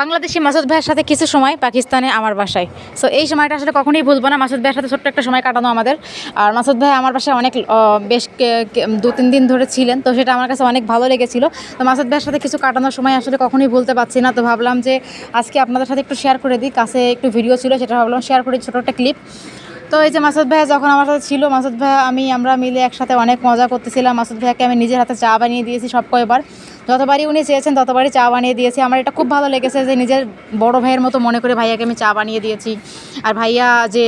বাংলাদেশি মাসুদ ভাইয়ের সাথে কিছু সময় পাকিস্তানে আমার বাসায়। সো এই সময়টা আসলে কখনোই ভুলবো না। মাসুদ ভাইয়ের সাথে ছোট্ট একটা সময় কাটানো আমাদের। আর মাসুদ ভাই আমার বাসায় অনেক বেশ 2-3 দিন ধরে ছিলেন, তো সেটা আমার কাছে অনেক ভালো লেগেছিল। তো মাসুদ ভাইয়ের সাথে কিছু কাটানোর সময় আসলে কখনোই ভুলতে পারছি না। তো ভাবলাম যে আজকে আপনাদের সাথে একটু শেয়ার করে দিই। কাছে একটু ভিডিও ছিল, সেটা ভাবলাম শেয়ার করি, ছোটো একটা ক্লিপ। তো এই যে মাসুদ ভাইয়া যখন আমার সাথে ছিল, মাসুদ ভাইয়া আমরা মিলে একসাথে অনেক মজা করতেছিলাম। মাসুদ ভাইয়াকে আমি নিজের হাতে চা বানিয়ে দিয়েছি সব কয়বার, যতবারই উনি চেয়েছেন ততবারই চা বানিয়ে দিয়েছি। আমার এটা খুব ভালো লেগেছে যে নিজের বড় ভাইয়ের মতো মনে করে ভাইয়াকে আমি চা বানিয়ে দিয়েছি। আর ভাইয়া যে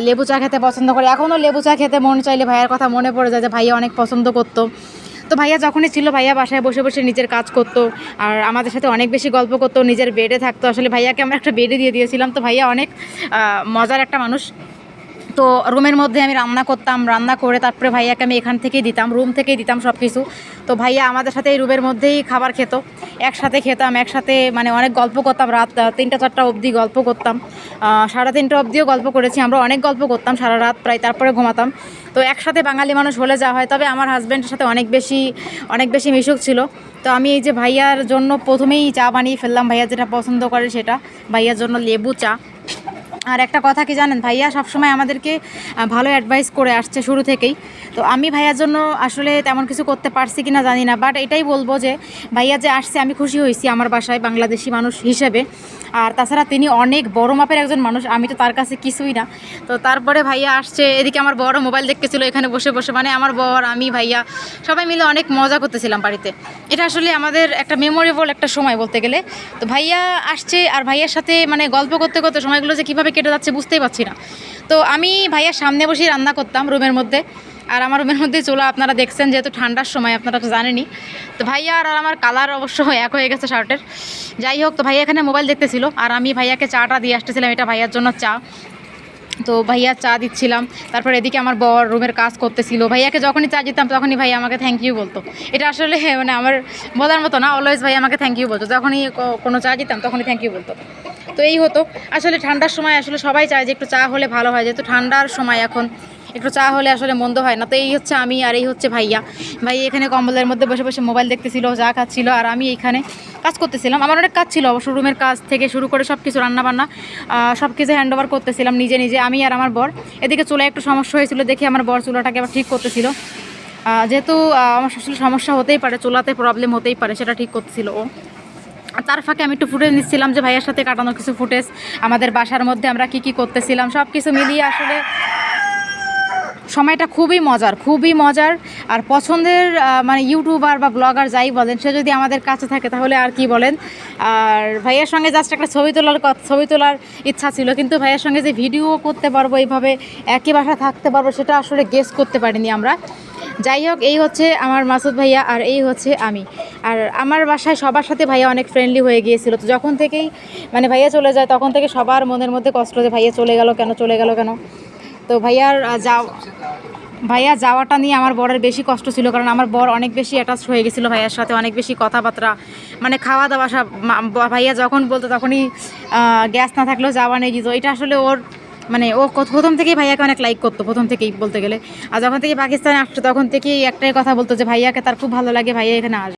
লেবু চা খেতে পছন্দ করে, এখনও লেবু চা খেতে মন চাইলে ভাইয়ার কথা মনে পড়ে যায় যে ভাইয়া অনেক পছন্দ করতো। তো ভাইয়া যখনই ছিল, ভাইয়া বাসায় বসে বসে নিজের কাজ করতো আর আমাদের সাথে অনেক বেশি গল্প করতো, নিজের বেডে থাকতো। আসলে ভাইয়াকে আমরা একটা বেডে দিয়ে দিয়েছিলাম। তো ভাইয়া অনেক মজার একটা মানুষ। তো রুমের মধ্যে আমি রান্না করতাম, রান্না করে তারপরে ভাইয়াকে আমি এখান থেকেই দিতাম, রুম থেকেই দিতাম সব কিছু। তো ভাইয়া আমাদের সাথে এই রুমের মধ্যেই খাবার খেত, একসাথে খেতাম, একসাথে মানে অনেক গল্প করতাম। রাত 3টা-4টা অবধি গল্প করতাম, 3:30 অবধিও গল্প করেছি আমরা, অনেক গল্প করতাম সারা রাত প্রায়, তারপরে ঘুমাতাম। তো একসাথে বাঙালি মানুষ হলে যা হয়। তবে আমার হাজব্যান্ডের সাথে অনেক বেশি মিশুক ছিল। তো আমি এই যে ভাইয়ার জন্য প্রথমেই চা বানিয়ে ফেললাম, ভাইয়া যেটা পছন্দ করে সেটা, ভাইয়ার জন্য লেবু চা। আর একটা কথা কি জানেন, ভাইয়া সবসময় আমাদেরকে ভালো অ্যাডভাইস করে আসছে শুরু থেকেই। তো আমি ভাইয়ার জন্য আসলে তেমন কিছু করতে পারছি কি না জানি না, বাট এটাই বলবো যে ভাইয়া যে আসছে আমি খুশি হয়েছি আমার বাসায় বাংলাদেশি মানুষ হিসেবে। আর তাছাড়া তিনি অনেক বড় মাপের একজন মানুষ, আমি তো তার কাছে কিছুই না। তো তারপরে ভাইয়া আসছে, এদিকে আমার বড় মোবাইল দেখতেছিল এখানে বসে বসে, মানে আমার বর, আমি, ভাইয়া সবাই মিলে অনেক মজা করতেছিলাম বাড়িতে। এটা আসলে আমাদের একটা মেমোরেবল একটা সময় বলতে গেলে। তো ভাইয়া আসছে আর ভাইয়ার সাথে মানে গল্প করতে করতে সময়গুলো যে কীভাবে কেটে যাচ্ছে বুঝতেই পারছি না। তো আমি ভাইয়ার সামনে বসেই রান্না করতাম রুমের মধ্যে। আর আমার রুমের মধ্যে চুলা আপনারা দেখছেন, যেহেতু ঠান্ডার সময় আপনারা তো জানেনই। তো ভাইয়া আর আমার কালার অবশ্য এক হয়ে গেছে শার্টের। যাই হোক, তো ভাইয়া এখানে মোবাইল দেখতেছিল আর আমি ভাইয়াকে চাটা দিয়ে আসতেছিলাম, এটা ভাইয়ার জন্য চা। তো ভাইয়া চা দিচ্ছিলাম, তারপর এদিকে আমার বর রুমের কাজ করতেছিল। ভাইয়াকে যখনই চা দিতাম তখনই ভাইয়া আমাকে থ্যাংক ইউ বলতো। এটা আসলে মানে আমার বলার মতো না, অলওয়েজ ভাইয়া আমাকে থ্যাংক ইউ বলতো, যখনই কোনো চা দিতাম তখনই থ্যাংক ইউ বলতো। তো এই হতো আসলে ঠান্ডার সময়, আসলে সবাই চায় যে একটু চা হলে ভালো হয়, যেহেতু ঠান্ডার সময় এখন একটু চা হলে আসলে মন্দ হয় না। তো এই হচ্ছে আমি আর এই হচ্ছে ভাইয়া। ভাই এখানে কম্বলের মধ্যে বসে বসে মোবাইল দেখতেছিল, চা খাচ্ছিল, আর আমি এইখানে কাজ করতেছিলাম। আমার অনেক কাজ ছিল অবশ্য, রুমের কাজ থেকে শুরু করে সব কিছু, রান্নাবান্না সব কিছু হ্যান্ড ওভার করতেছিলাম নিজে নিজে, আমি আর আমার বর। এদিকে চুলায় একটু সমস্যা হয়েছিল দেখে আমার বর চুলাটাকে আবার ঠিক করতেছিল, যেহেতু আমার আসলে সমস্যা হতেই পারে, চুলাতে প্রবলেম হতেই পারে, সেটা ঠিক করতেছিল ও। আর তার ফাঁকে আমি একটু ফুটেজ নিচ্ছিলাম যে ভাইয়ার সাথে কাটানো কিছু ফুটেজ, আমাদের বাসার মধ্যে আমরা কী করতেছিলাম, সব কিছু মিলিয়ে আসলে সময়টা খুবই মজার। আর পছন্দের মানে ইউটিউবার বা ব্লগার যাই বলেন, সে যদি আমাদের কাছে থাকে তাহলে আর কি বলেন। আর ভাইয়ের সঙ্গে জাস্ট একটা ছবি তোলার ইচ্ছা ছিল, কিন্তু ভাইয়ের সঙ্গে যে ভিডিও করতে পারবো, এইভাবে একই বাসায় থাকতে পারবো, সেটা আসলে গেস করতে পারিনি আমরা। যাই হোক, এই হচ্ছে আমার মাসুদ ভাইয়া আর এই হচ্ছে আমি। আর আমার বাসায় সবার সাথে ভাইয়া অনেক ফ্রেন্ডলি হয়ে গিয়েছিল। তো যখন থেকেই মানে ভাইয়া চলে যায়, তখন থেকে সবার মনের মধ্যে কষ্ট যে ভাইয়া চলে গেল কেন। তো ভাইয়া যাওয়াটা নিয়ে আমার বরের বেশি কষ্ট ছিল, কারণ আমার বর অনেক বেশি অ্যাটাচ হয়ে গেছিলো ভাইয়ার সাথে, অনেক বেশি কথাবার্তা, মানে খাওয়া দাওয়া সব ভাইয়া যখন বলতো তখনই গ্যাস না থাকলেও যাওয়া নিয়ে দিত। এটা আসলে ওর মানে ও প্রথম থেকেই ভাইয়াকে অনেক লাইক করতো, প্রথম থেকেই বলতে গেলে। আর যখন থেকে পাকিস্তানে আসতো তখন থেকেই একটাই কথা বলতো যে ভাইয়াকে তার খুব ভালো লাগে, ভাইয়া এখানে আসবে।